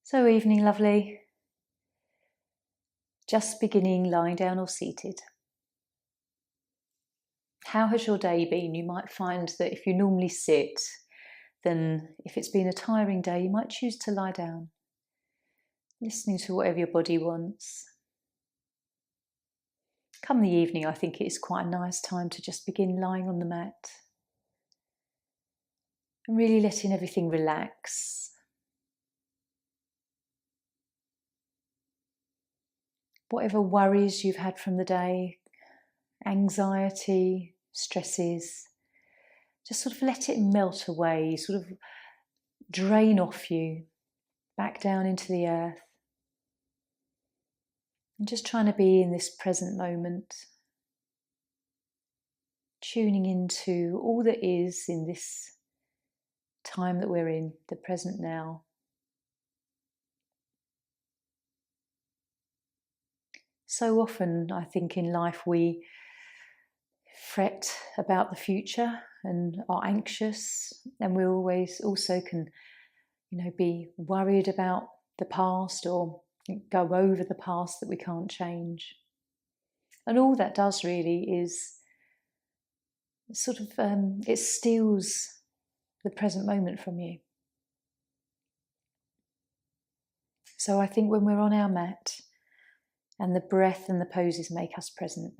So, evening, lovely. Just beginning lying down or seated. How has your day been? You might find that if you normally sit, then if it's been a tiring day, you might choose to lie down, listening to whatever your body wants. Come the evening, I think it is quite a nice time to just begin lying on the mat and really letting everything relax. Whatever worries you've had from the day, anxiety, stresses, just sort of let it melt away, sort of drain off you, back down into the earth. And just trying to be in this present moment, tuning into all that is in this time that we're in, the present now. So often, I think in life we fret about the future and are anxious, and we always also can, be worried about the past or go over the past that we can't change. And all that does really is sort of, it steals the present moment from you. So I think when we're on our mat and the breath and the poses make us present,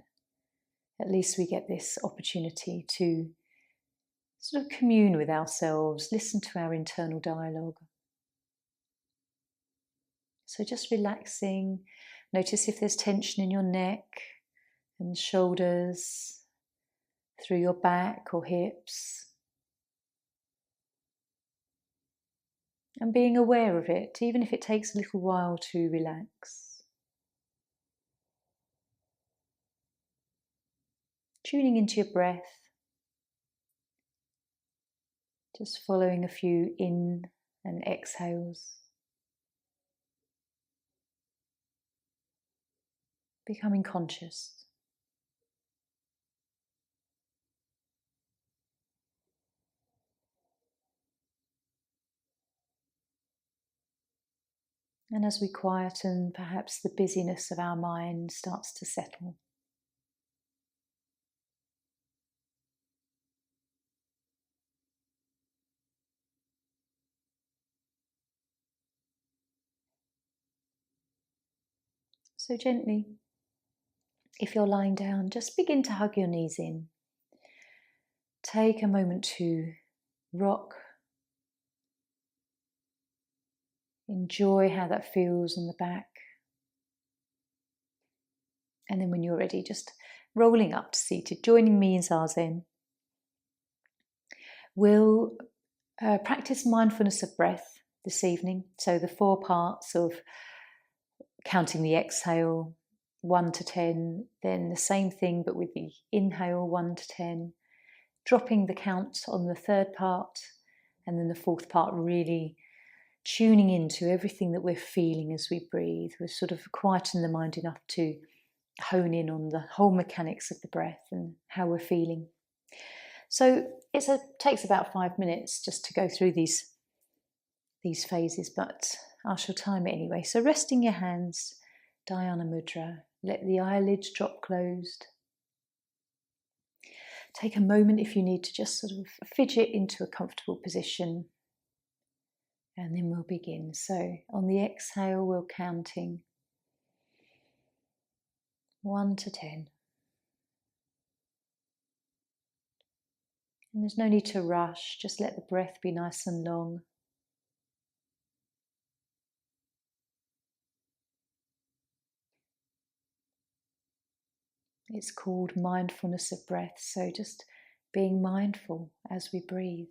at least we get this opportunity to sort of commune with ourselves, listen to our internal dialogue. So just relaxing, notice if there's tension in your neck and shoulders, through your back or hips. And being aware of it, even if it takes a little while to relax. Tuning into your breath, just following a few in and exhales. Becoming conscious. And as we quieten, perhaps the busyness of our mind starts to settle. So gently, if you're lying down, just begin to hug your knees in. Take a moment to rock. Enjoy how that feels on the back. And then when you're ready, just rolling up to seated, joining me in Zazen. We'll practice mindfulness of breath this evening. So the 4 parts of counting the exhale, 1 to 10, then the same thing but with the inhale, 1 to 10, dropping the count on the 3rd part, and then the 4th part really tuning into everything that we're feeling as we breathe. We're sort of quieting the mind enough to hone in on the whole mechanics of the breath and how we're feeling. So it takes about 5 minutes just to go through these phases, but I shall time it anyway. So resting your hands, Dhyana Mudra, let the eyelids drop closed. Take a moment if you need to just sort of fidget into a comfortable position. And then we'll begin. So on the exhale, we're counting 1 to 10. And there's no need to rush, just let the breath be nice and long. It's called mindfulness of breath, so just being mindful as we breathe.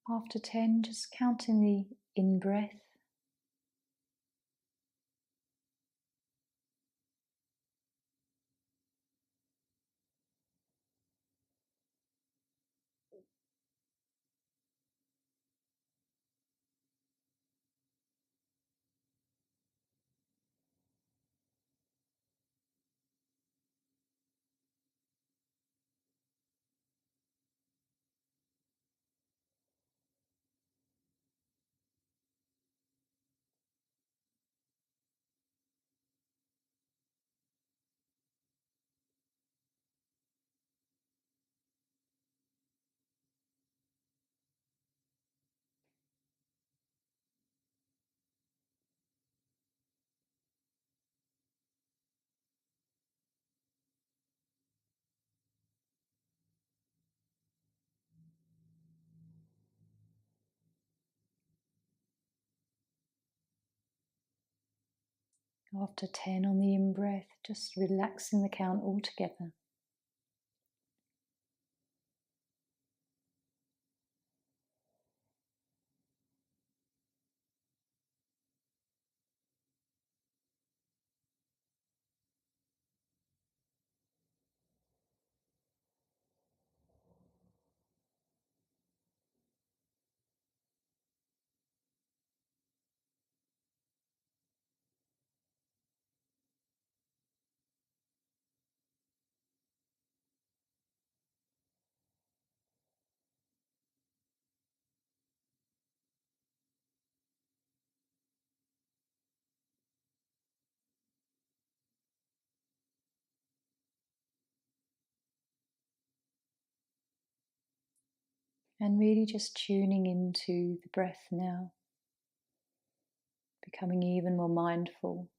After 10, just counting the in-breath. After 10 on the in-breath, just relaxing the count altogether. And really just tuning into the breath now, becoming even more mindful.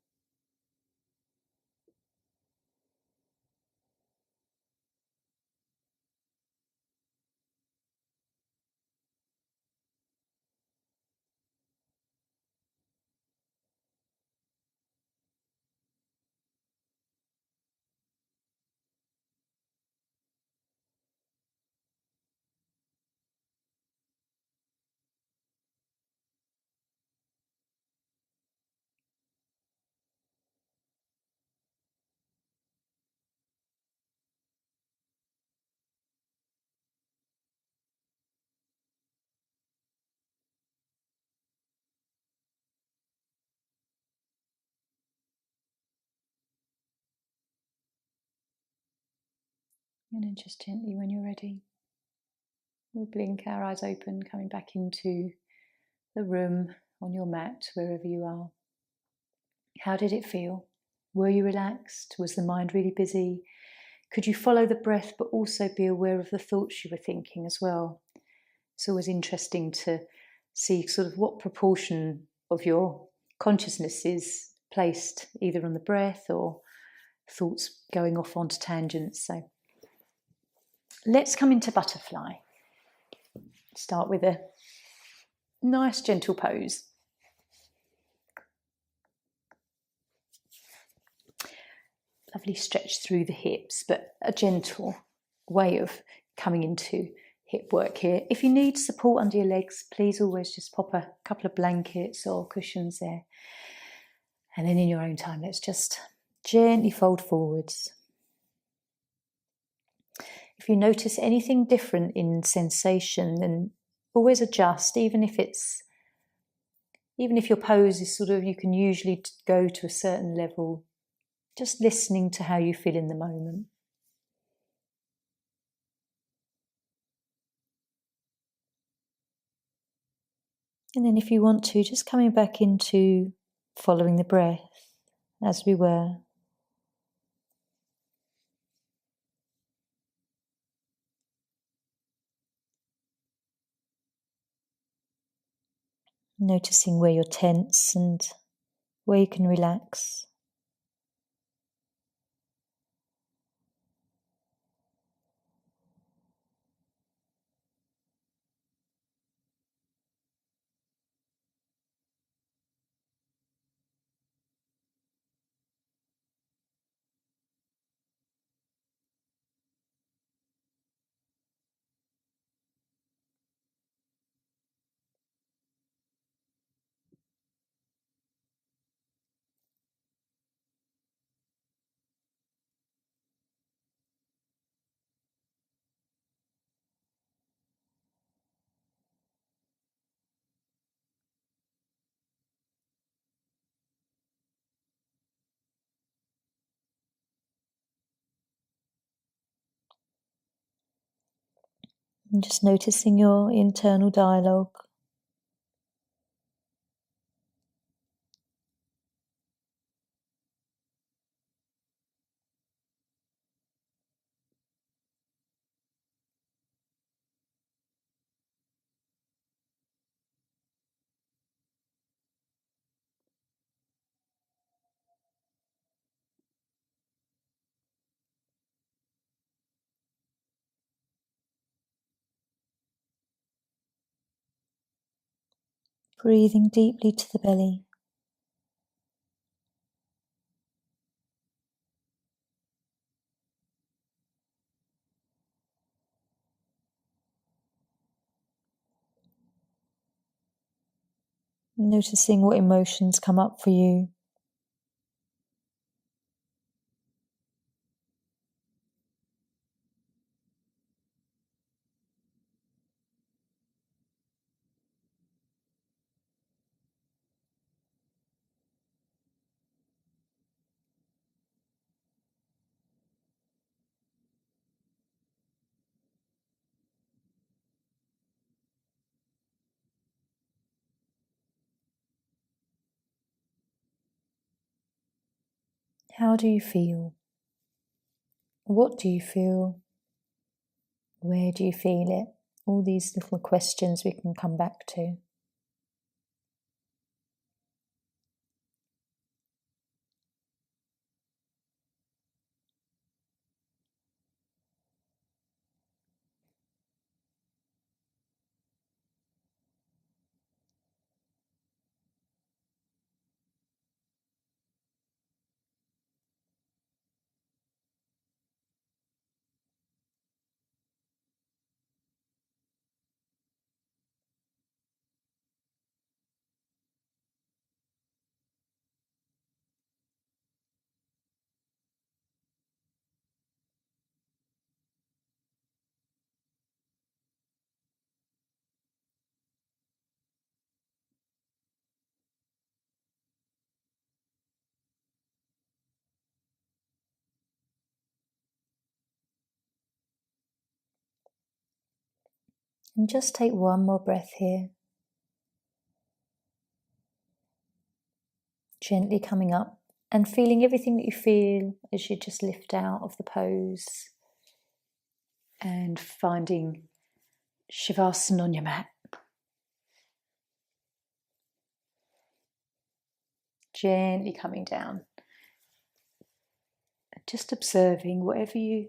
And then just gently, when you're ready, we'll blink our eyes open, coming back into the room, on your mat, wherever you are. How did it feel? Were you relaxed? Was the mind really busy? Could you follow the breath but also be aware of the thoughts you were thinking as well? It's always interesting to see sort of what proportion of your consciousness is placed either on the breath or thoughts going off onto tangents. So let's come into butterfly. Start with a nice gentle pose. Lovely stretch through the hips, but a gentle way of coming into hip work here. If you need support under your legs, please always just pop a couple of blankets or cushions there. And then in your own time, let's just gently fold forwards. If you notice anything different in sensation, then always adjust, even if your pose is sort of, you can usually go to a certain level, just listening to how you feel in the moment. And then if you want to, just coming back into following the breath as we were. Noticing where you're tense and where you can relax. And just noticing your internal dialogue. Breathing deeply to the belly. Noticing what emotions come up for you. How do you feel? What do you feel? Where do you feel it? All these little questions we can come back to. And just take one more breath here. Gently coming up and feeling everything that you feel as you just lift out of the pose and finding Shavasana on your mat. Gently coming down. Just observing whatever you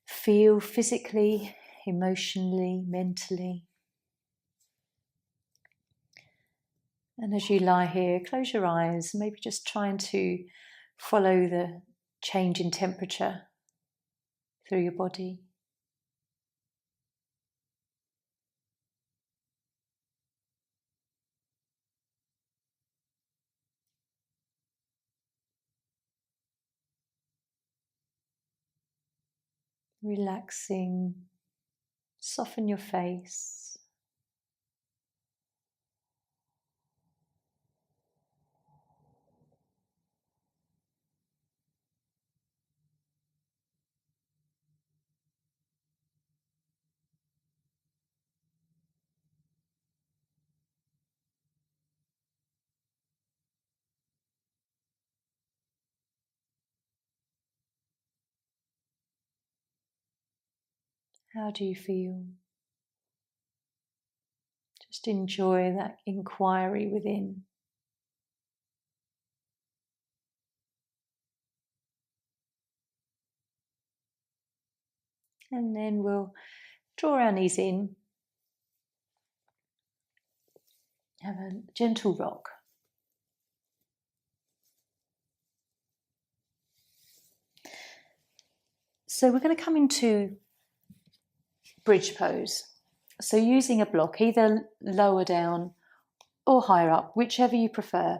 feel physically, emotionally, mentally. And as you lie here, close your eyes, maybe just trying to follow the change in temperature through your body. Relaxing, soften your face. How do you feel? Just enjoy that inquiry within. And then we'll draw our knees in, have a gentle rock. So we're going to come into bridge pose. So using a block, either lower down or higher up, whichever you prefer.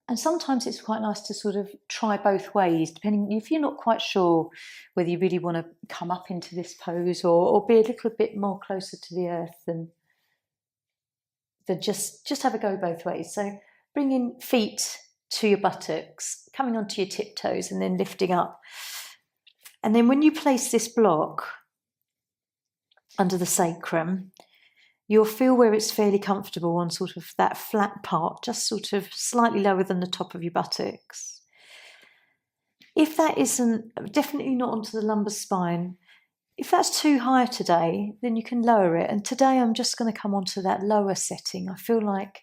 And sometimes it's quite nice to sort of try both ways, depending if you're not quite sure whether you really want to come up into this pose or be a little bit more closer to the earth than just have a go both ways. So bringing feet to your buttocks, coming onto your tiptoes and then lifting up. And then when you place this block, under the sacrum, you'll feel where it's fairly comfortable on sort of that flat part, just sort of slightly lower than the top of your buttocks. If that isn't, definitely not onto the lumbar spine. If that's too high today, then you can lower it. And today I'm just going to come onto that lower setting. I feel like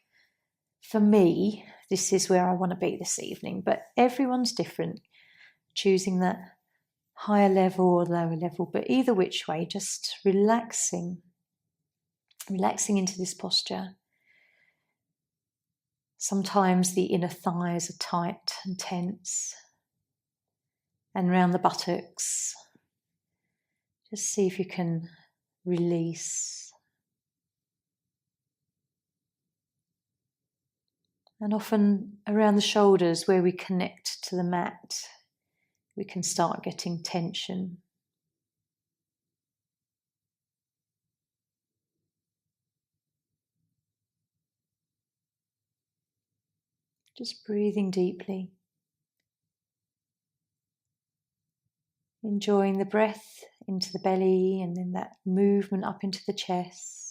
for me, this is where I want to be this evening, but everyone's different, choosing that higher level or lower level. But either which way, just relaxing into this posture. Sometimes the inner thighs are tight and tense, and round the buttocks. Just see if you can release. And often around the shoulders where we connect to the mat, we can start getting tension. Just breathing deeply. Enjoying the breath into the belly and then that movement up into the chest.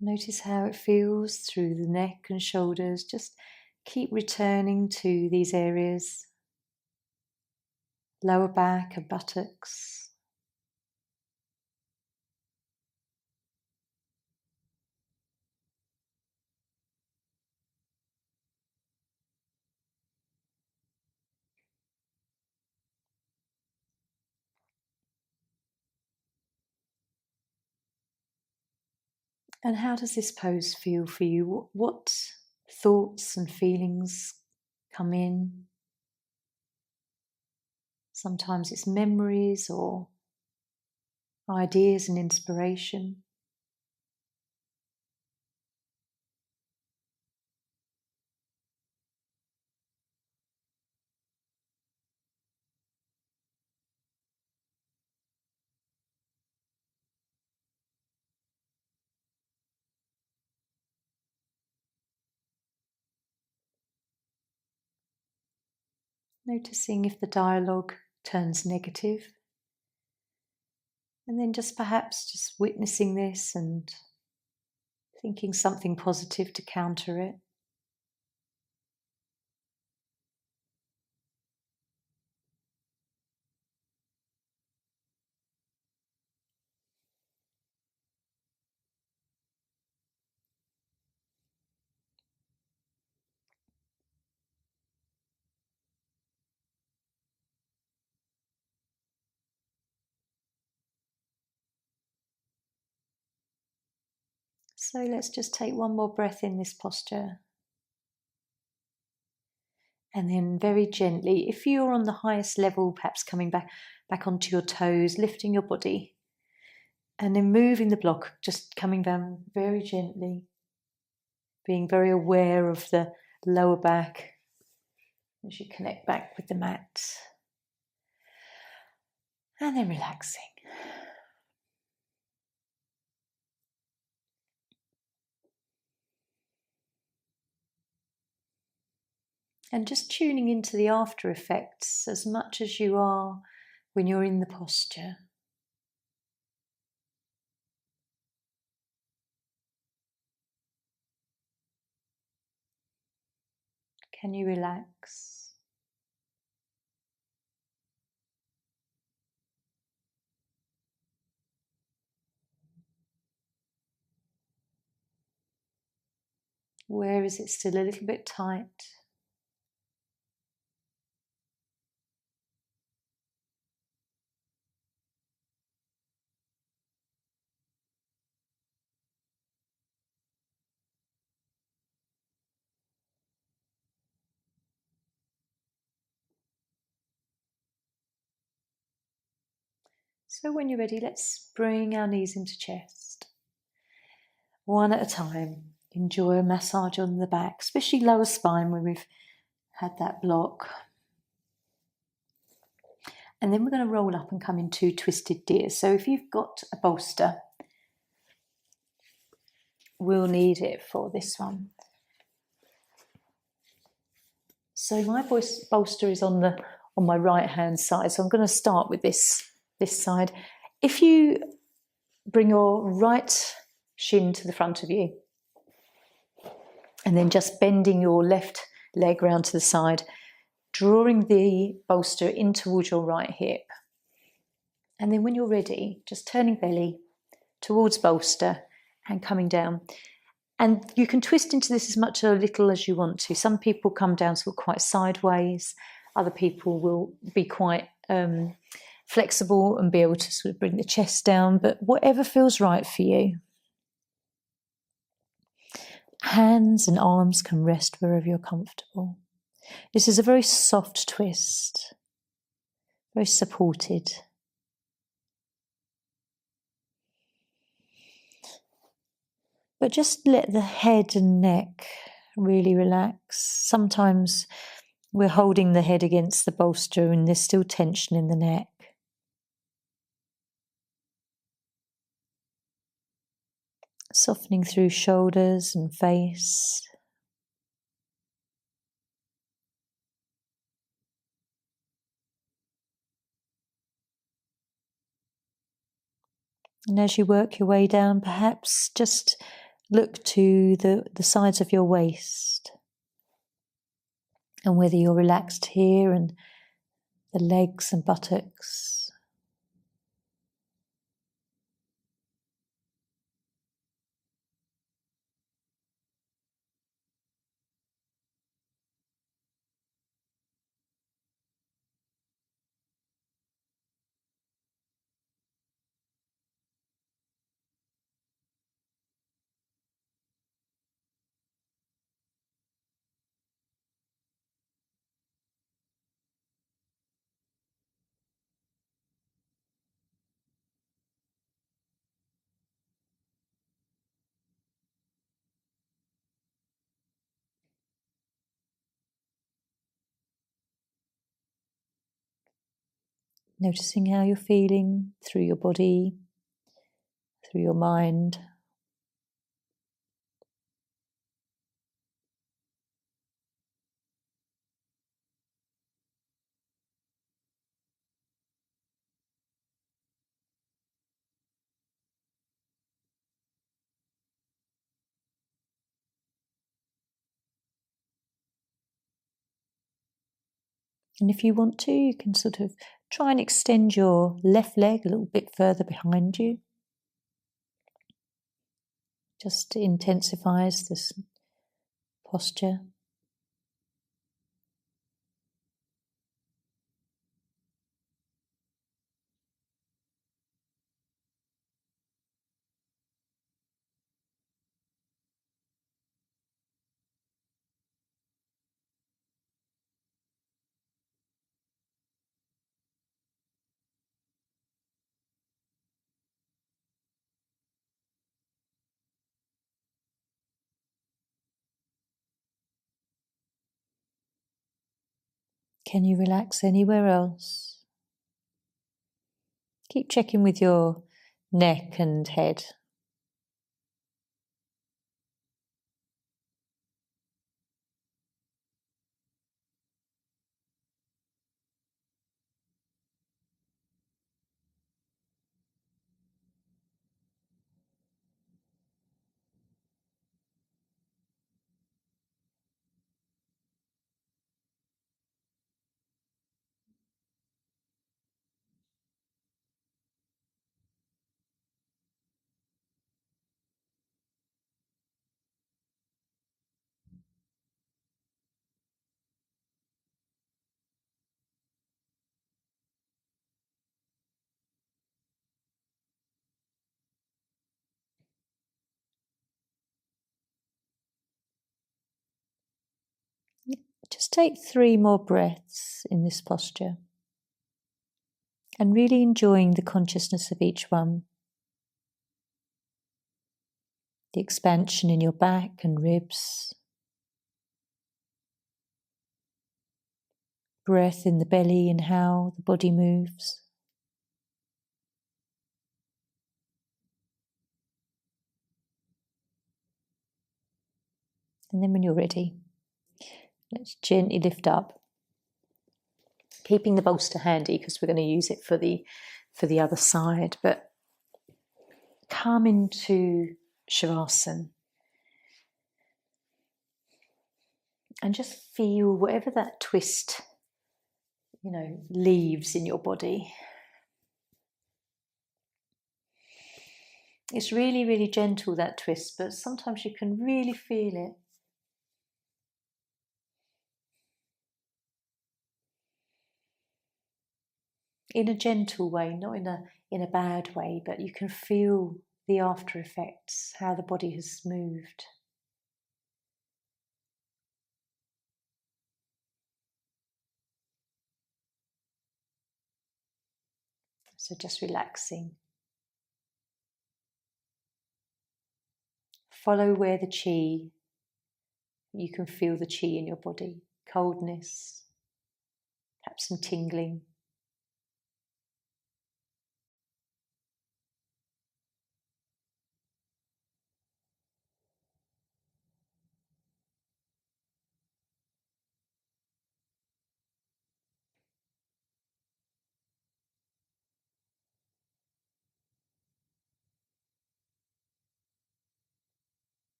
Notice how it feels through the neck and shoulders. Just keep returning to these areas. Lower back and buttocks. And how does this pose feel for you? What thoughts and feelings come in? Sometimes it's memories or ideas and inspiration. Noticing if the dialogue turns negative. And then perhaps just witnessing this and thinking something positive to counter it. So let's just take one more breath in this posture. And then very gently, if you're on the highest level, perhaps coming back onto your toes, lifting your body, and then moving the block, just coming down very gently, being very aware of the lower back as you connect back with the mat. And then relaxing. And just tuning into the after effects as much as you are when you're in the posture. Can you relax? Where is it still a little bit tight? So when you're ready, let's bring our knees into chest. One at a time. Enjoy a massage on the back, especially lower spine where we've had that block. And then we're going to roll up and come into twisted deer. So if you've got a bolster, we'll need it for this one. So my bolster is on my right hand side. So I'm going to start with this side. If you bring your right shin to the front of you, and then just bending your left leg round to the side, drawing the bolster in towards your right hip. And then when you're ready, just turning belly towards bolster and coming down. And you can twist into this as much or little as you want to. Some people come down sort of quite sideways. Other people will be quite flexible and be able to sort of bring the chest down, but whatever feels right for you. Hands and arms can rest wherever you're comfortable. This is a very soft twist, very supported. But just let the head and neck really relax. Sometimes we're holding the head against the bolster and there's still tension in the neck. Softening through shoulders and face. And as you work your way down, perhaps just look to the sides of your waist and whether you're relaxed here and the legs and buttocks. Noticing how you're feeling through your body, through your mind. And if you want to, you can sort of try and extend your left leg a little bit further behind you. Just intensifies this posture. Can you relax anywhere else? Keep checking with your neck and head. Just take 3 more breaths in this posture. and really enjoying the consciousness of each one. The expansion in your back and ribs, breath in the belly and how the body moves. And then when you're ready, let's gently lift up, keeping the bolster handy because we're going to use it for the other side, but come into Shavasana and just feel whatever that twist, leaves in your body. It's really, really gentle, that twist, but sometimes you can really feel it. In a gentle way, not in a bad way, but you can feel the after effects, how the body has moved. So just relaxing. Follow where the chi, you can feel the chi in your body, coldness, perhaps some tingling.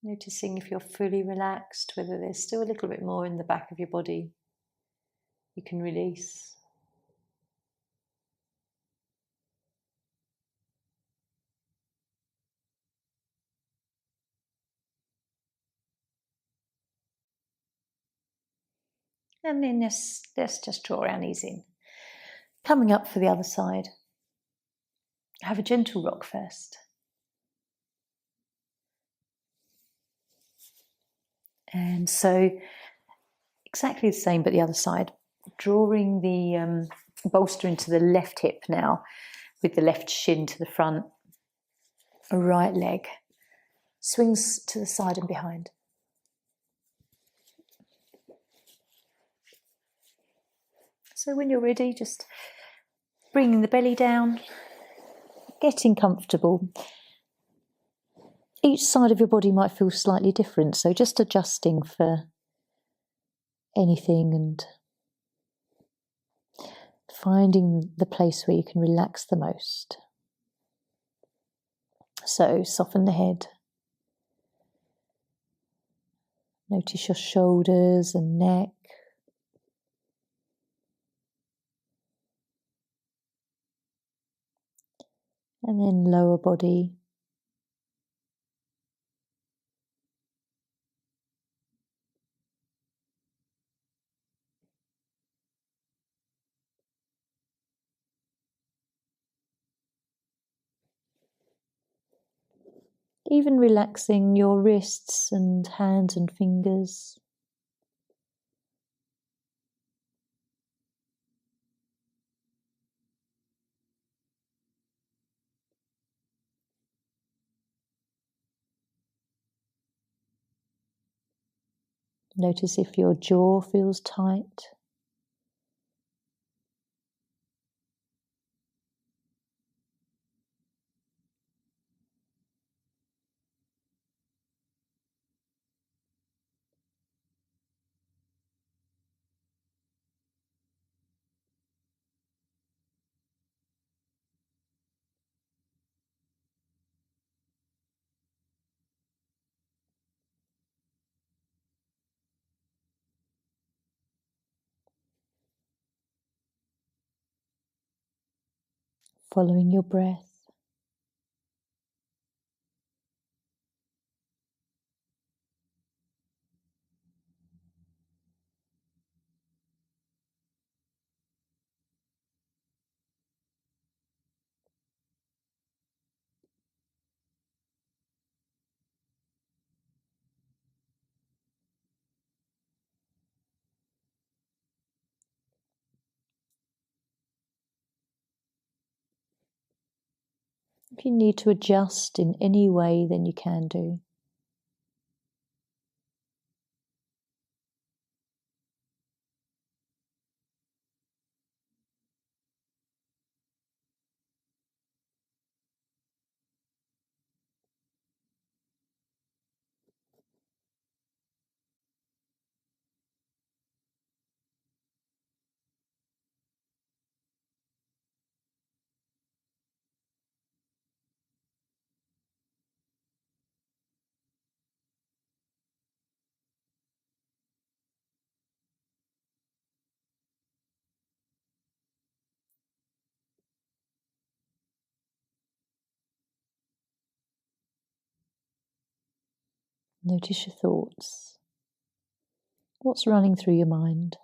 Noticing if you're fully relaxed, whether there's still a little bit more in the back of your body you can release. And then let's just draw our knees in. Coming up for the other side. Have a gentle rock first. And so exactly the same, but the other side. Drawing the bolster into the left hip now, with the left shin to the front. A right leg swings to the side and behind. So when you're ready, just bringing the belly down, getting comfortable. Each side of your body might feel slightly different, so just adjusting for anything and finding the place where you can relax the most. So soften the head. Notice your shoulders and neck. And then lower body. Even relaxing your wrists and hands and fingers. Notice if your jaw feels tight. Following your breath. If you need to adjust in any way, then you can do. Notice your thoughts. What's running through your mind?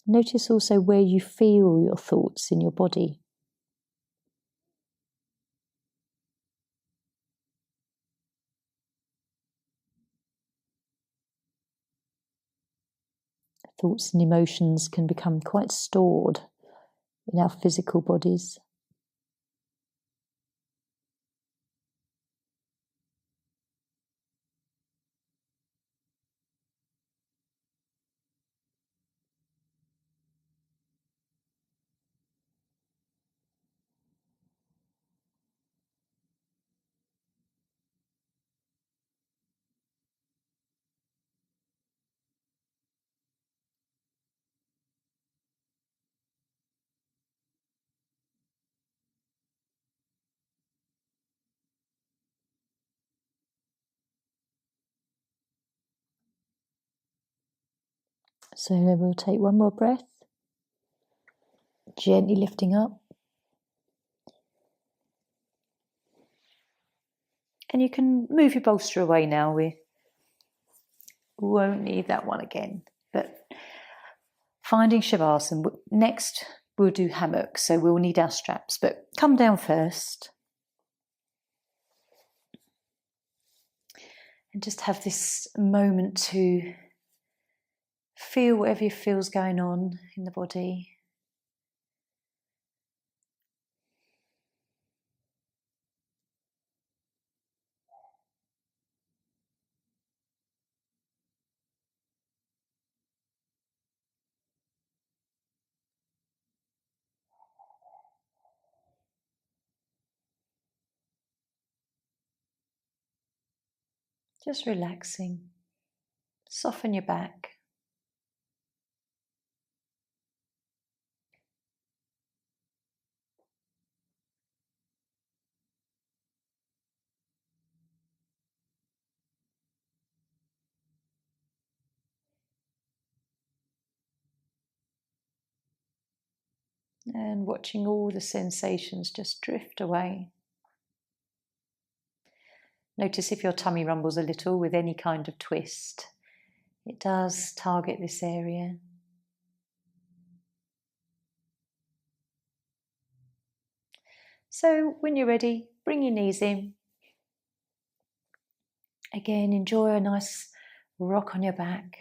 Notice also where you feel your thoughts in your body. Thoughts and emotions can become quite stored in our physical bodies. So we'll take one more breath, gently lifting up. And you can move your bolster away now. We won't need that one again. But finding Shavasana. Next, we'll do hammock, so we'll need our straps. But come down first. And just have this moment to feel whatever feels going on in the body. Just relaxing. Soften your back. And watching all the sensations just drift away. Notice if your tummy rumbles a little with any kind of twist. It does target this area. So when you're ready, bring your knees in. Again, enjoy a nice rock on your back.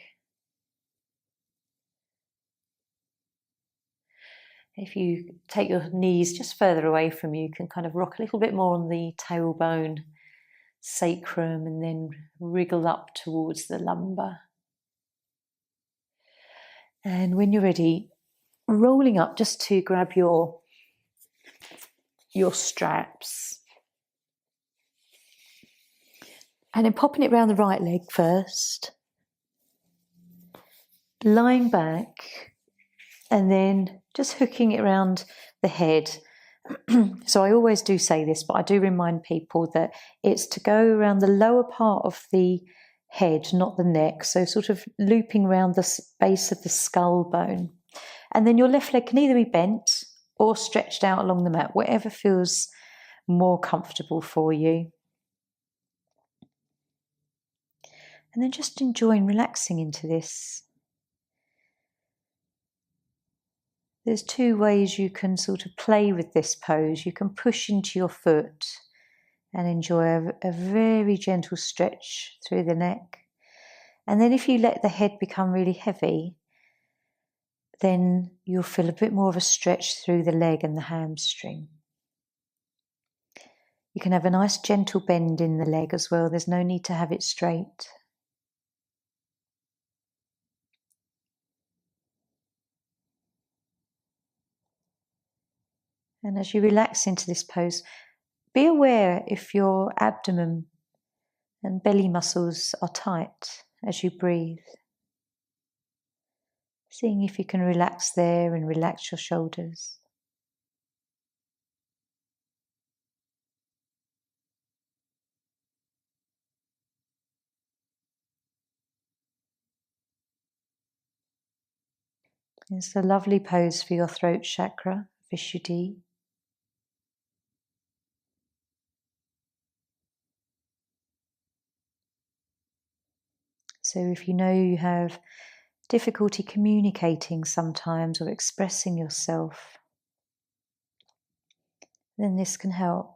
If you take your knees just further away from you, you can kind of rock a little bit more on the tailbone, sacrum, and then wriggle up towards the lumbar. And when you're ready, rolling up just to grab your straps. And then popping it around the right leg first. Lying back, and then just hooking it around the head. So I always do say this, but I do remind people that it's to go around the lower part of the head, not the neck. So sort of looping around the base of the skull bone. And then your left leg can either be bent or stretched out along the mat, whatever feels more comfortable for you. And then just enjoying relaxing into this. There's two ways you can sort of play with this pose. You can push into your foot and enjoy a very gentle stretch through the neck. And then if you let the head become really heavy, then you'll feel a bit more of a stretch through the leg and the hamstring. You can have a nice gentle bend in the leg as well. There's no need to have it straight. And as you relax into this pose, be aware if your abdomen and belly muscles are tight as you breathe. Seeing if you can relax there and relax your shoulders. It's a lovely pose for your throat chakra, Vishuddhi. So if you know you have difficulty communicating sometimes or expressing yourself, then this can help.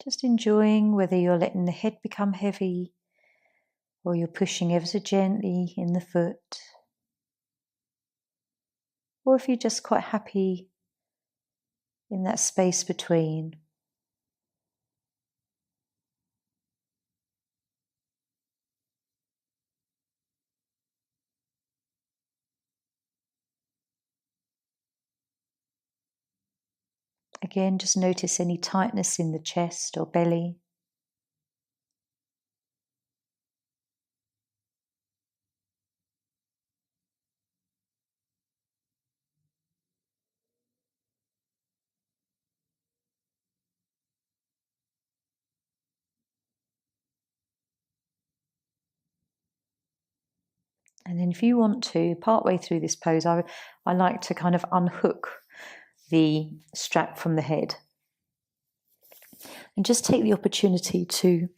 Just enjoying whether you're letting the head become heavy or you're pushing ever so gently in the foot, or if you're just quite happy in that space between. Again, just notice any tightness in the chest or belly. And then if you want to, partway through this pose, I like to kind of unhook the strap from the head. And just take the opportunity to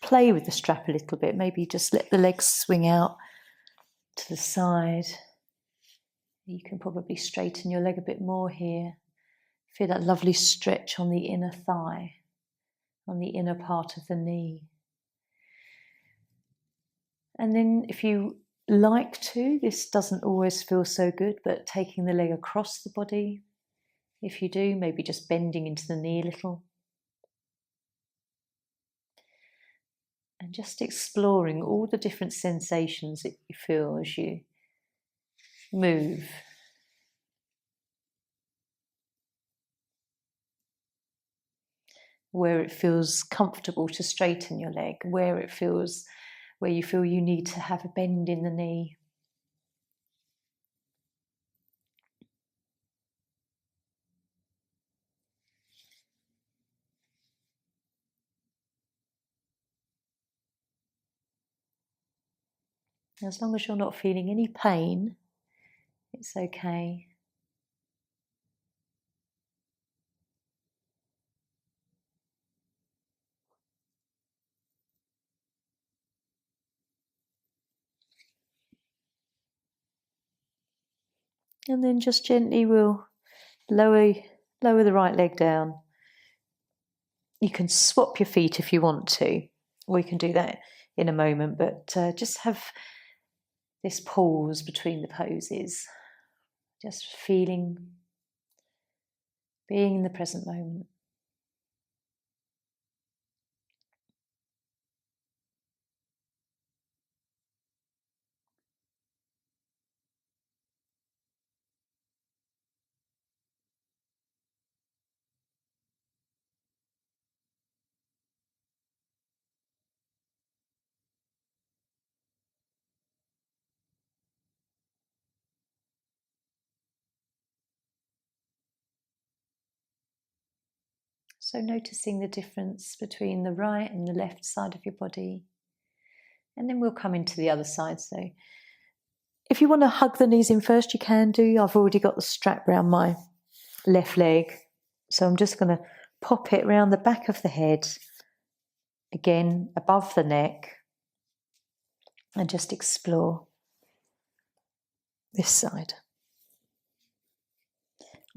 play with the strap a little bit. Maybe just let the legs swing out to the side. You can probably straighten your leg a bit more here. Feel that lovely stretch on the inner thigh, on the inner part of the knee. And then if you like to, this doesn't always feel so good, but taking the leg across the body, if you do, maybe just bending into the knee a little. And just exploring all the different sensations that you feel as you move. Where it feels comfortable to straighten your leg, where you feel you need to have a bend in the knee. As long as you're not feeling any pain, it's okay. And then just gently we'll lower the right leg down. You can swap your feet if you want to. We can do that in a moment, but just have this pause between the poses. Just feeling, being in the present moment. So noticing the difference between the right and the left side of your body. And then we'll come into the other side. So If you want to hug the knees in first, you can do. I've already got the strap round my left leg. So I'm just going to pop it round the back of the head, again above the neck, and just explore this side.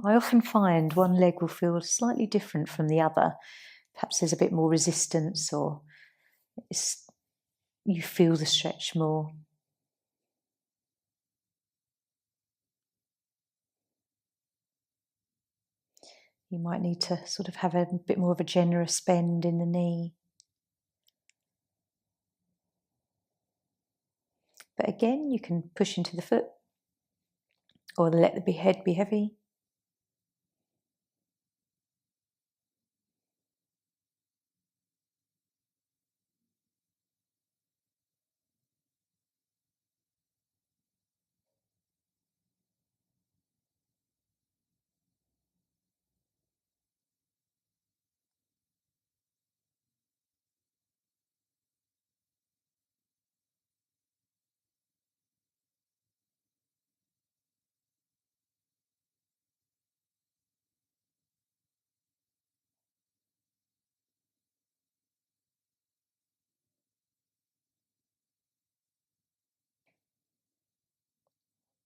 I often find one leg will feel slightly different from the other. Perhaps there's a bit more resistance, or you feel the stretch more. You might need to sort of have a bit more of a generous bend in the knee. But again, you can push into the foot or let the head be heavy.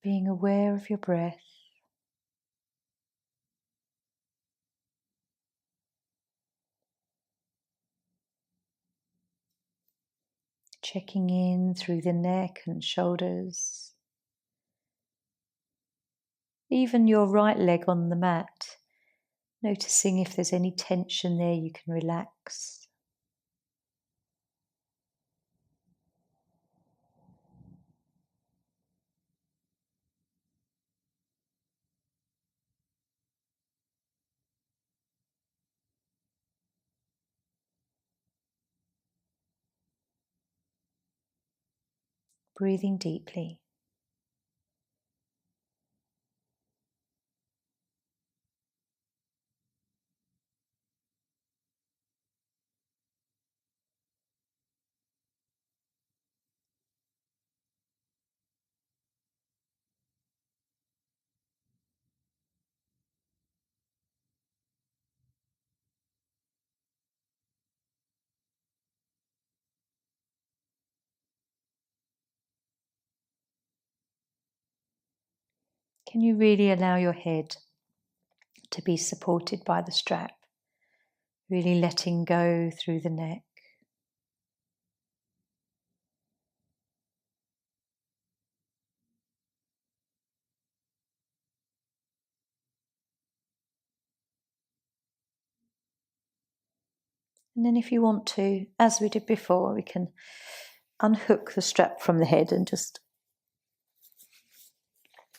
Being aware of your breath. Checking in through the neck and shoulders. Even your right leg on the mat. Noticing if there's any tension there, you can relax. Breathing deeply. Can you really allow your head to be supported by the strap? Really letting go through the neck. And then if you want to, as we did before, we can unhook the strap from the head and just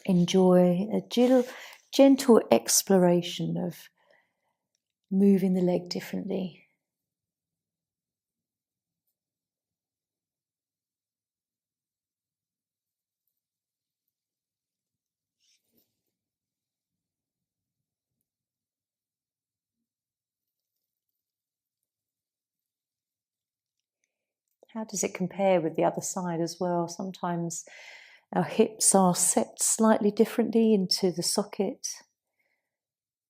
enjoy a gentle exploration of moving the leg differently. How does it compare with the other side as well? Sometimes our hips are set slightly differently into the socket.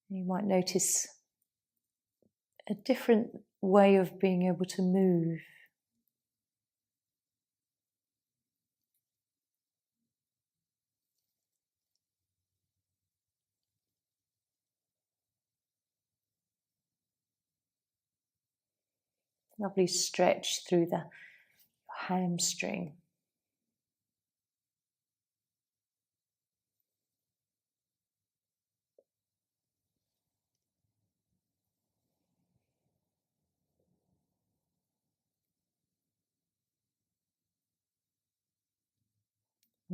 You might notice a different way of being able to move. Lovely stretch through the hamstring.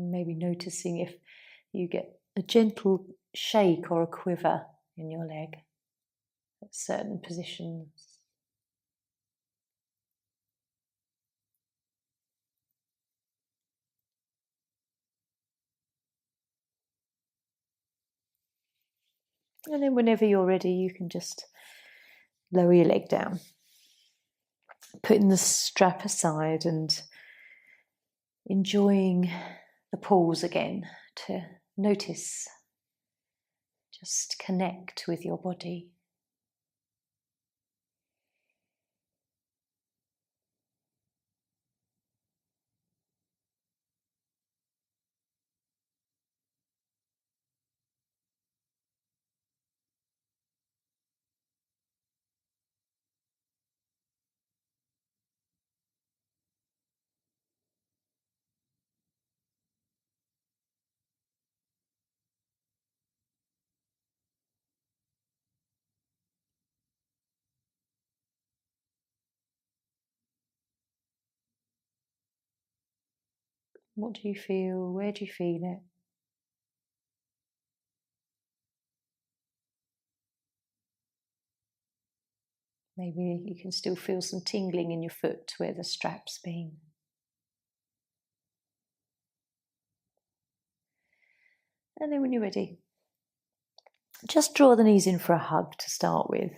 Maybe noticing if you get a gentle shake or a quiver in your leg at certain positions. And then whenever you're ready, you can just lower your leg down, putting the strap aside and enjoying the pause again to notice, just connect with your body. What do you feel? Where do you feel it? Maybe you can still feel some tingling in your foot where the strap's been. And then when you're ready, just draw the knees in for a hug to start with.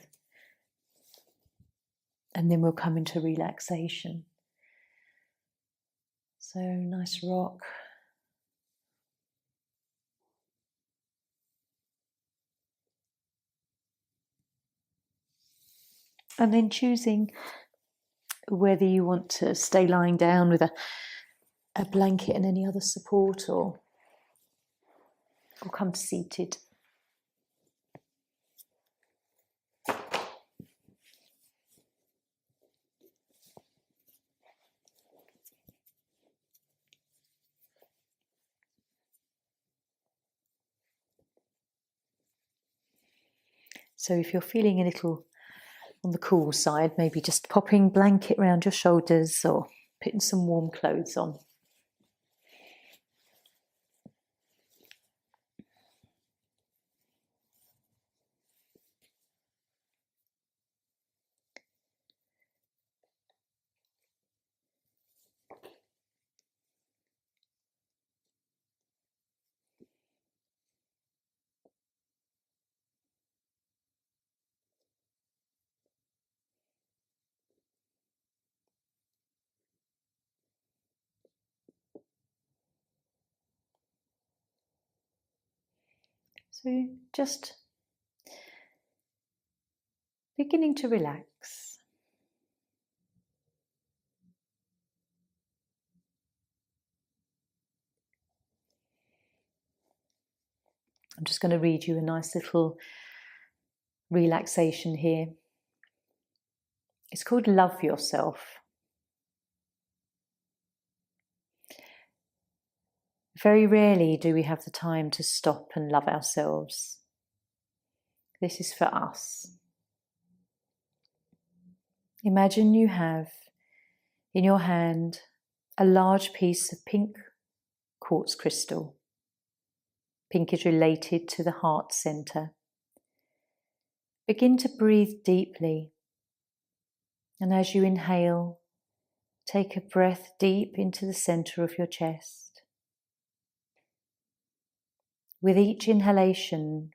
And then we'll come into relaxation. So nice rock. And then choosing whether you want to stay lying down with a blanket and any other support, or come seated. So if you're feeling a little on the cool side, maybe just popping blanket around your shoulders or putting some warm clothes on. So just beginning to relax. I'm just going to read you a nice little relaxation here. It's called Love Yourself. Very rarely do we have the time to stop and love ourselves. This is for us. Imagine you have in your hand a large piece of pink quartz crystal. Pink is related to the heart center. Begin to breathe deeply. And as you inhale, take a breath deep into the center of your chest. With each inhalation,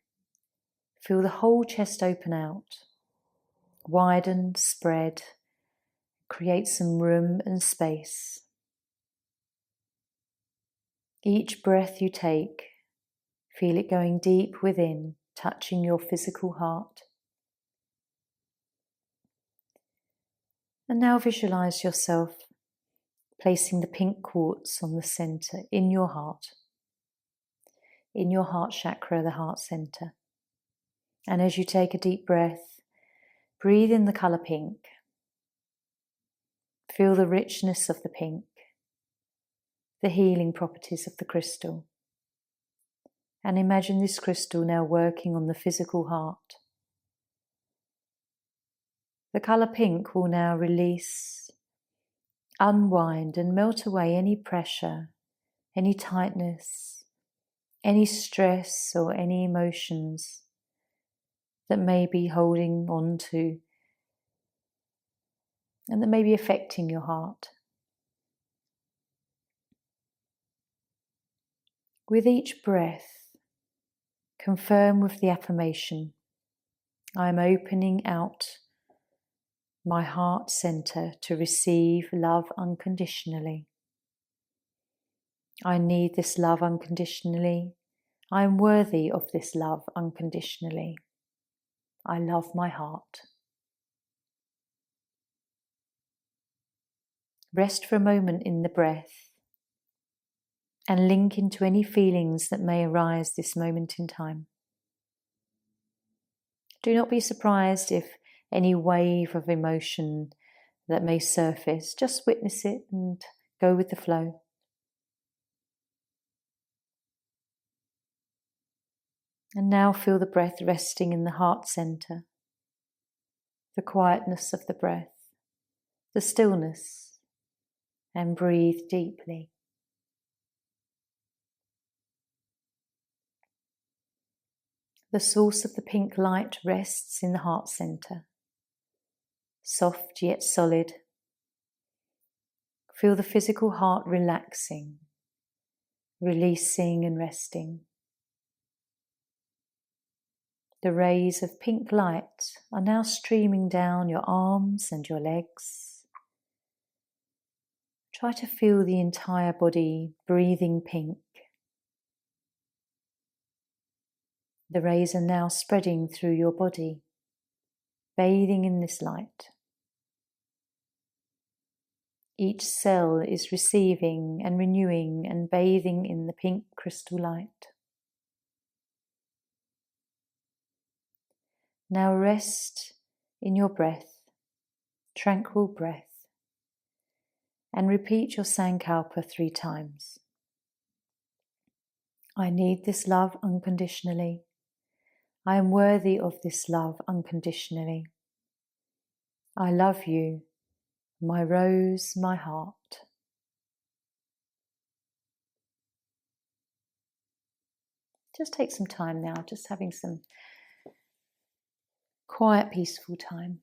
feel the whole chest open out, widen, spread, create some room and space. Each breath you take, feel it going deep within, touching your physical heart. And now visualize yourself placing the pink quartz on the center in your heart chakra, the heart center. And as you take a deep breath, breathe in the color pink. Feel the richness of the pink, the healing properties of the crystal. And imagine this crystal now working on the physical heart. The color pink will now release, unwind and melt away any pressure, any tightness, any stress or any emotions that may be holding on to and that may be affecting your heart. With each breath, confirm with the affirmation, I am opening out my heart center to receive love unconditionally. I need this love unconditionally. I am worthy of this love unconditionally. I love my heart. Rest for a moment in the breath and link into any feelings that may arise this moment in time. Do not be surprised if any wave of emotion that may surface, just witness it and go with the flow. And now feel the breath resting in the heart center, the quietness of the breath, the stillness, and breathe deeply. The source of the pink light rests in the heart center, soft yet solid. Feel the physical heart relaxing, releasing and resting. The rays of pink light are now streaming down your arms and your legs. Try to feel the entire body breathing pink. The rays are now spreading through your body, bathing in this light. Each cell is receiving and renewing and bathing in the pink crystal light. Now rest in your breath, tranquil breath, and repeat your Sankalpa 3 times. I need this love unconditionally. I am worthy of this love unconditionally. I love you, my rose, my heart. Just take some time now, just having some quiet, peaceful time.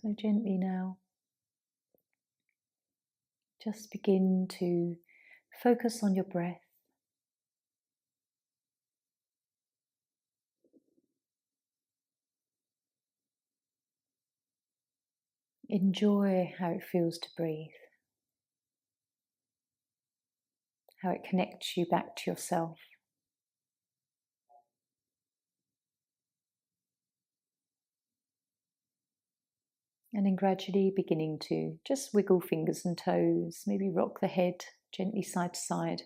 So gently now, just begin to focus on your breath. Enjoy how it feels to breathe, how it connects you back to yourself. And then gradually beginning to just wiggle fingers and toes, maybe rock the head gently side to side.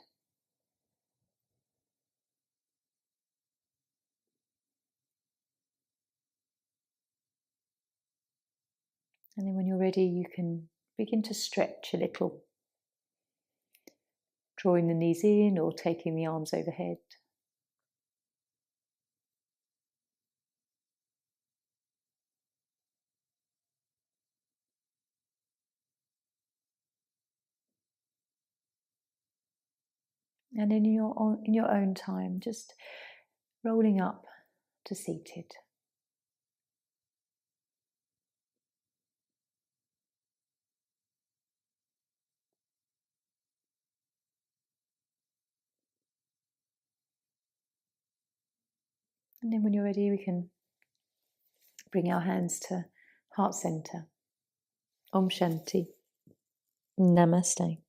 And then when you're ready, you can begin to stretch a little, drawing the knees in or taking the arms overhead. And in your own time, just rolling up to seated. And then when you're ready, we can bring our hands to heart center. Om Shanti. Namaste.